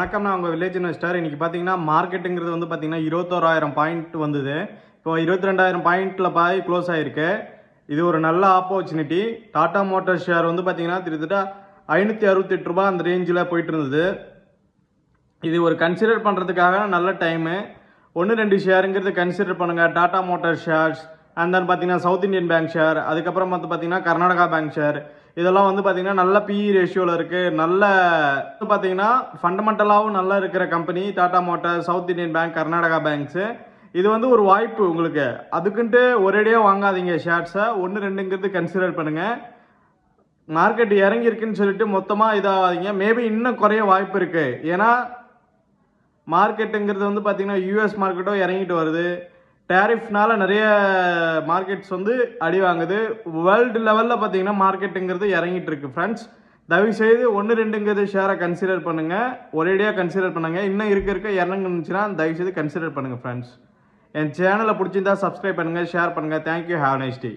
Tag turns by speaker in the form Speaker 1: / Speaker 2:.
Speaker 1: வணக்கம், நான் உங்கள் வில்லேஜ் இன்வெஸ்டர். இன்றைக்கி பார்த்தீங்கன்னா மார்க்கெட்டுங்கிறது வந்து பார்த்தீங்கன்னா 21,000 பாயிண்ட் வந்தது. இப்போ 22,000 பாயிண்டில் க்ளோஸ் ஆகிருக்கு. இது ஒரு நல்ல ஆப்பர்ச்சுனிட்டி. டாடா மோட்டார் ஷேர் வந்து பார்த்தீங்கன்னா கிட்டத்தட்ட ₹568 அந்த ரேஞ்சில் போயிட்டு இருந்தது. இது ஒரு கன்சிடர் பண்ணுறதுக்காக நல்ல டைமு. 1-2 ஷேருங்கிறது கன்சிடர் பண்ணுங்கள். Tata motor shares and then பார்த்தீங்கன்னா சவுத் இந்தியன் பேங்க் ஷேர், அதுக்கப்புறம் வந்து பார்த்தீங்கன்னா கர்நாடகா பேங்க் ஷேர், இதெல்லாம் வந்து பார்த்தீங்கன்னா நல்ல பிஇ ரேஷியோவில் இருக்குது. நல்ல பார்த்தீங்கன்னா ஃபண்டமெண்டலாகவும் நல்லா இருக்கிற company Tata motor, south Indian bank, Karnataka banks. இது வந்து ஒரு வாய்ப்பு உங்களுக்கு. அதுக்குன்ட்டு ஒரேடியாக வாங்காதீங்க ஷேர்ஸை. 1-2ங்கிறது கன்சிடர் பண்ணுங்கள். மார்க்கெட் இறங்கியிருக்குன்னு சொல்லிட்டு மொத்தமாக இதாகாதீங்க. மேபி இன்னும் குறைய வாய்ப்பு இருக்குது. ஏன்னா மார்க்கெட்டுங்கிறது வந்து பார்த்தீங்கன்னா யூஎஸ் மார்க்கெட்டோ இறங்கிட்டு வருது. டேரிஃப்னால நிறைய மார்க்கெட்ஸ் வந்து அடி வாங்குது. வேர்ல்டு லெவலில் பார்த்தீங்கன்னா மார்க்கெட்டுங்கிறது இறங்கிட்டு இருக்கு ஃப்ரெண்ட்ஸ். தயவுசெய்து 1-2ங்கிறது ஷேரை கன்சிடர் பண்ணுங்கள். ஒரேடியாக கன்சிடர் பண்ணுங்கள். இன்னும் இருக்க இறங்குனுச்சுன்னா தயவுசெய்து கன்சிடர் பண்ணுங்கள் ஃப்ரெண்ட்ஸ். என் சேனலை பிடிச்சிருந்தா சப்ஸ்கிரைப் பண்ணுங்கள், ஷேர் பண்ணுங்கள். தேங்க்யூ. Have nice day.